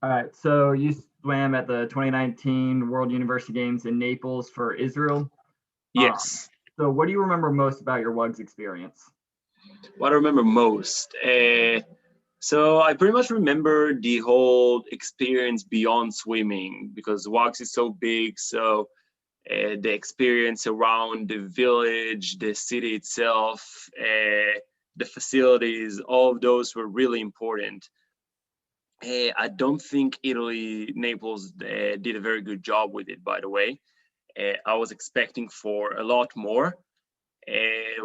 All right. So you swam at the 2019 World University Games in Naples for Israel. Um, Yes. so what do you remember most about your WUGS experience? What I remember most. So I pretty much remember the whole experience beyond swimming because WAX is so big. So the experience around the village, the city itself, the facilities, all of those were really important. I don't think Italy, Naples did a very good job with it, by the way. I was expecting for a lot more.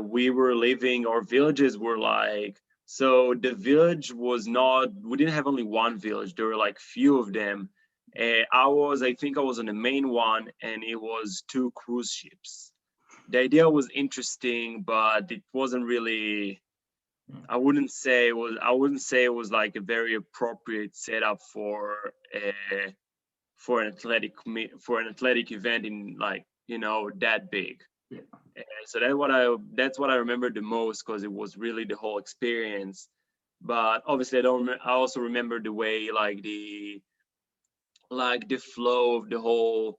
We were living, our villages were like, so the village was not, we didn't have only one village, there were like few of them. I think I was on the main one, and it was two cruise ships. The idea was interesting, but it wasn't really, I wouldn't say it was like a very appropriate setup for an for an athletic event in like, that big. Yeah. So that's what I remember the most because it was really the whole experience. But obviously, I also remember the way like the flow of the whole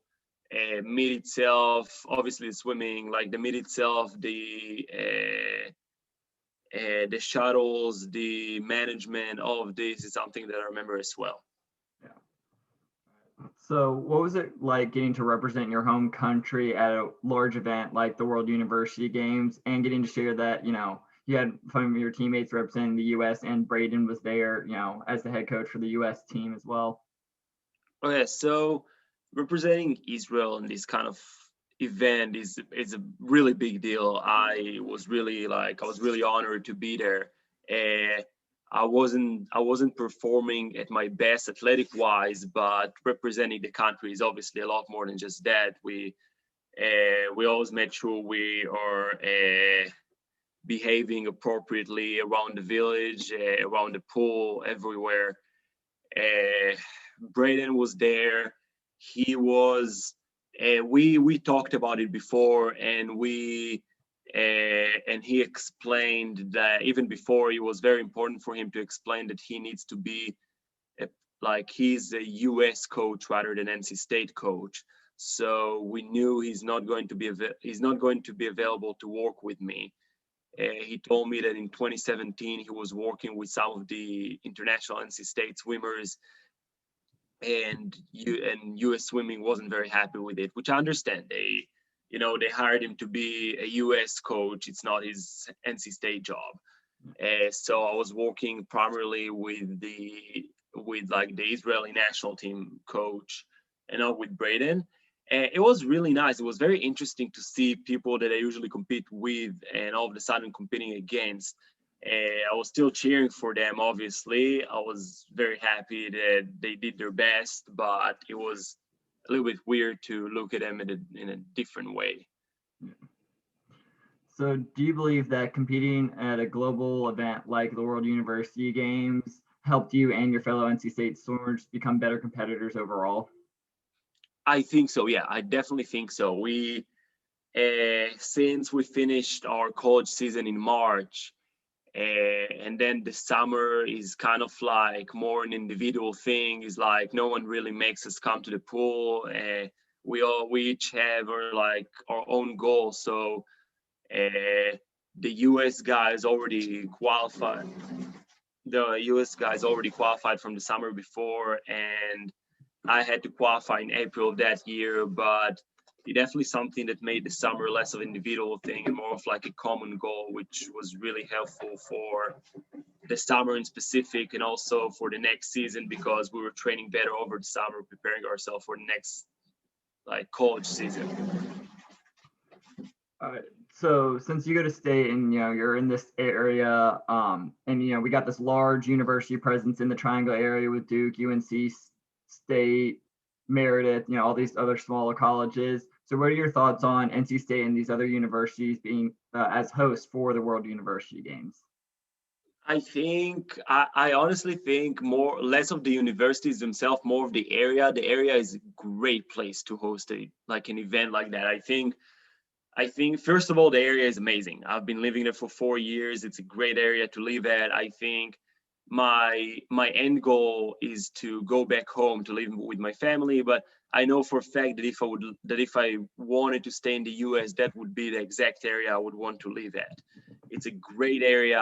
meet itself. Obviously, swimming, like the meet itself, the shuttles, the management, all of this is something that I remember as well. Yeah. So what was it like getting to represent your home country at a large event like the World University Games and getting to share that, you had some of your teammates representing the US and Braden was there, as the head coach for the US team as well. Okay, so representing Israel in this kind of event is a really big deal. I was really honored to be there. Uh, I wasn't performing at my best athletic wise, but representing the country is obviously a lot more than just that. We always made sure we are behaving appropriately around the village, around the pool, everywhere. Uh, Braden was there. He was. We talked about it before, and he explained that even before it was very important for him to explain that he needs to be a, like he's a U.S. coach rather than NC State coach. So we knew he's not going to be available to work with me. He told me that in 2017 he was working with some of the international NC State swimmers, and US Swimming wasn't very happy with it, which I understand. They hired him to be a US coach. It's not his NC State job. So I was working primarily with like the Israeli national team coach, and not with Braden. And it was really nice. It was very interesting to see people that I usually compete with, and all of a sudden competing against. I was still cheering for them, obviously. I was very happy that they did their best, but it was a little bit weird to look at them in a different way. So do you believe that competing at a global event like the World University Games helped you and your fellow NC State swimmers become better competitors overall? I think so. Yeah, I definitely think so. Since we finished our college season in March, and then the summer is kind of like more an individual thing. Is like no one really makes us come to the pool. We each have our own goals. So the U.S. guys already qualified. The U.S. guys already qualified from the summer before, and I had to qualify in April of that year. But it definitely something that made the summer less of an individual thing and more of like a common goal, which was really helpful for the summer in specific, and also for the next season because we were training better over the summer, preparing ourselves for the next like college season. Uh, so since you go to state and you're in this area, and we got this large university presence in the Triangle area with Duke, UNC, State, Meredith, all these other smaller colleges. So what are your thoughts on NC State and these other universities being as hosts for the World University Games? I honestly think more less of the universities themselves, more of the area. The area is a great place to host an event like that. I think first of all the area is amazing. I've been living there for 4 years. It's a great area to live at. I think my end goal is to go back home to live with my family. But I know for a fact that if I wanted to stay in the US, that would be the exact area I would want to live at. It's a great area.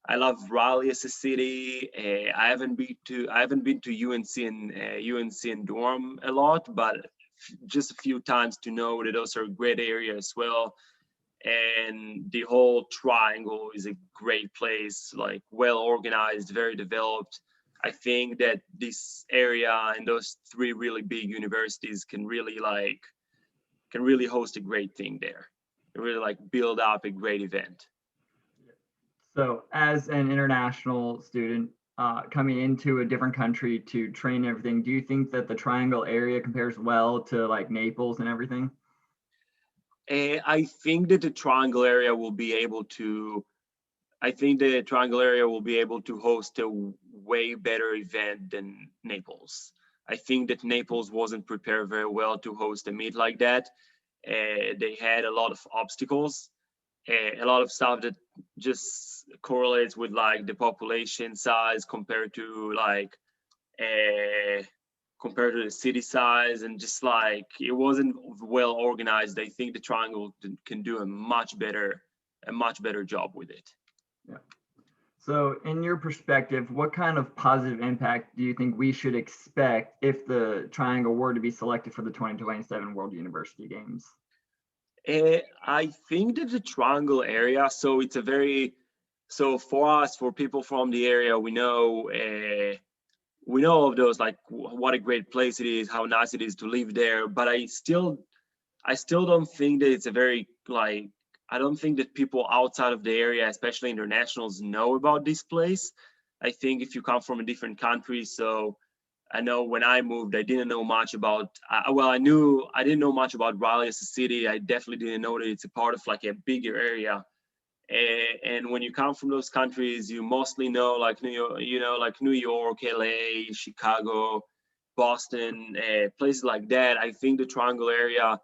I love Raleigh as a city. I haven't been to UNC and Durham a lot, but just a few times to know that those are a great area as well. And the whole triangle is a great place, like well organized, very developed. I think that this area and those three really big universities can really host a great thing there, and really like build up a great event. So, as an international student coming into a different country to train and everything, do you think that the Triangle area compares well to like Naples and everything? I think that the Triangle area will be able to. I think the Triangle area will be able to host a way better event than Naples. I think that Naples wasn't prepared very well to host a meet like that. They had a lot of obstacles, a lot of stuff that just correlates with like the population size uh, compared to the city size, and just like it wasn't well organized. I think the Triangle can do a much better job with it. Yeah. So, in your perspective, what kind of positive impact do you think we should expect if the Triangle were to be selected for the 2027 World University Games? I think that the Triangle area, so it's a very, so for us, for people from the area, we know of those, like what a great place it is, how nice it is to live there. But I still don't think that it's a very like, I don't think that people outside of the area, especially internationals, know about this place. I think if you come from a different country, so I know when I moved, I didn't know much about. Well, I didn't know much about Raleigh as a city. I definitely didn't know that it's a part of like a bigger area. And when you come from those countries, you mostly know like like New York, LA, Chicago, Boston, places like that. I think the Triangle area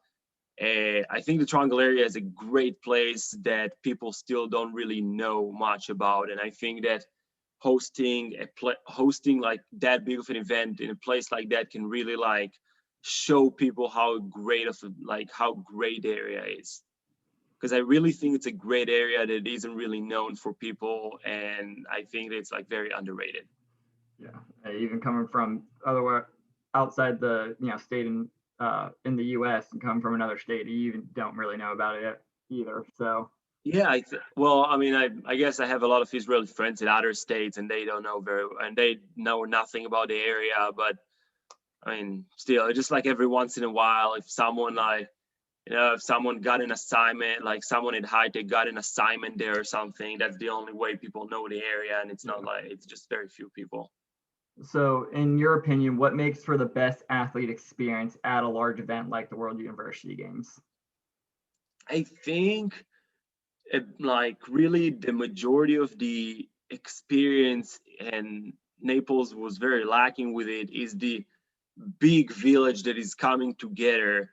is a great place that people still don't really know much about, and I think that hosting like that big of an event in a place like that can really like show people how great the area is, because I really think it's a great area that isn't really known for people, and I think it's like very underrated. Yeah, even coming from other outside the state in the U.S. and come from another state, you even don't really know about it either. So Yeah, well, I mean, I guess I have a lot of Israeli friends in other states, and they know nothing about the area. But I mean, still, just like every once in a while, if someone like, if someone got an assignment, like someone at high tech got an assignment there or something, that's the only way people know the area, and it's not like it's just very few people. So, in your opinion, what makes for the best athlete experience at a large event like the World University Games? I think like really the majority of the experience, and Naples was very lacking with it, is the big village that is coming together,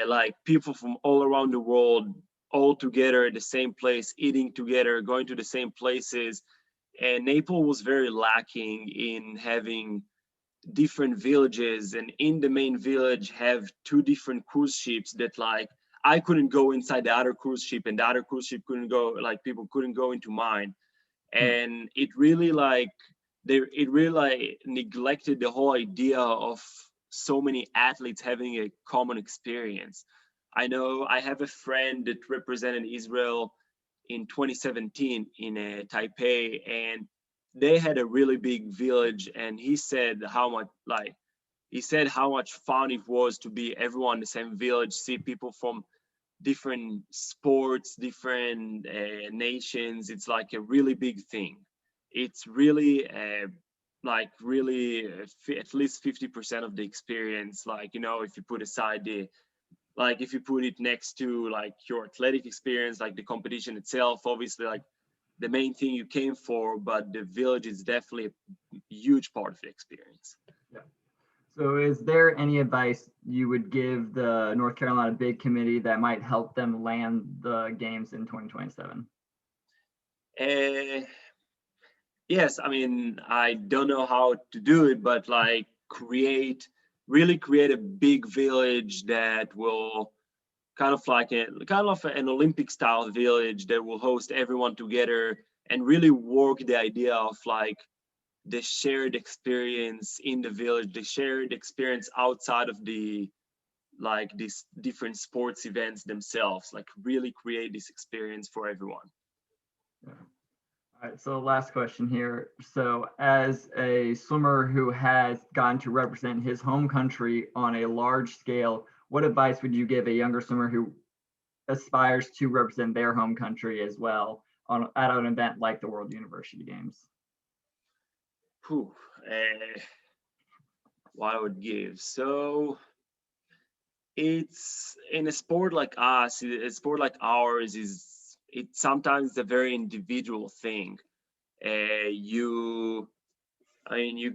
like people from all around the world all together at the same place, eating together, going to the same places. And Naples was very lacking in having different villages, and in the main village have two different cruise ships that like I couldn't go inside the other cruise ship, and the other cruise ship couldn't go, like people couldn't go into mine. Hmm. And it really neglected the whole idea of so many athletes having a common experience. I know I have a friend that represented Israel in 2017 in Taipei, and they had a really big village, and he said how much fun it was to be everyone in the same village, see people from different sports, different nations. It's like a really big thing. It's really at least 50% of the experience. Like, if you put aside if you put it next to like your athletic experience, like the competition itself, obviously like the main thing you came for, but the village is definitely a huge part of the experience. Yeah. So, is there any advice you would give the North Carolina Big Committee that might help them land the games in 2027? Uh, Yes, I mean, I don't know how to do it, but like really create a big village that will kind of like kind of an Olympic style village that will host everyone together and really work the idea of like the shared experience in the village, the shared experience outside of the like these different sports events themselves, like really create this experience for everyone. Yeah. All right, so last question here. So as a swimmer who has gotten to represent his home country on a large scale, what advice would you give a younger swimmer who aspires to represent their home country as well at an event like the World University Games? Whew, what I would give. So it's in a sport like us, a sport like ours is it sometimes a very individual thing. You, I mean, you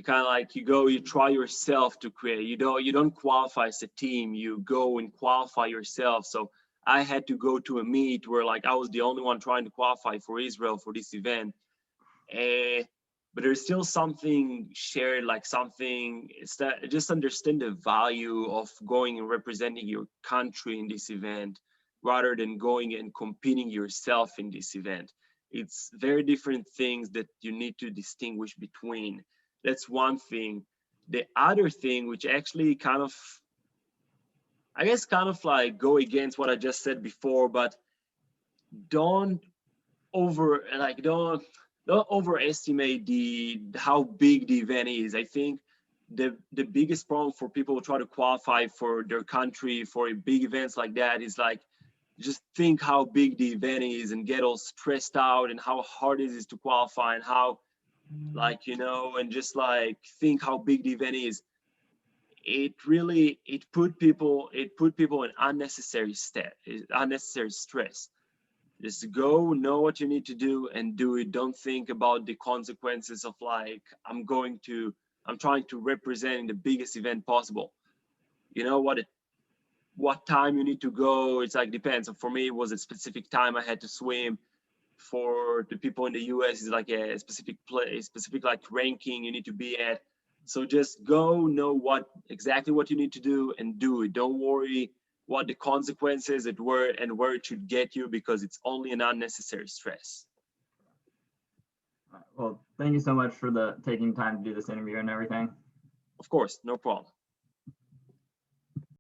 kind of like you try yourself to create. You don't qualify as a team. You go and qualify yourself. So I had to go to a meet where like I was the only one trying to qualify for Israel for this event. Uh, but there's still something shared, like something. It's that just understand the value of going and representing your country in this event, rather than going and competing yourself in this event. It's very different things that you need to distinguish between. That's one thing. The other thing, which actually kind of, I guess, kind of like go against what I just said before, but don't don't overestimate the how big the event is. I think the biggest problem for people who try to qualify for their country for a big events like that is like just think how big the event is and get all stressed out and how hard it is to qualify and how like and just like think how big the event is. It put people in unnecessary stress. Just go, know what you need to do, and do it. Don't think about the consequences of like, I'm trying to represent in the biggest event possible. You know what time you need to go. It's like depends. So for me, it was a specific time I had to swim. For the people in the US, it's like a specific place, specific like ranking you need to be at. So just go, know what you need to do, and do it. Don't worry what the consequences and where it should get you, because it's only an unnecessary stress. Well, thank you so much for the taking time to do this interview and everything. Of course, no problem.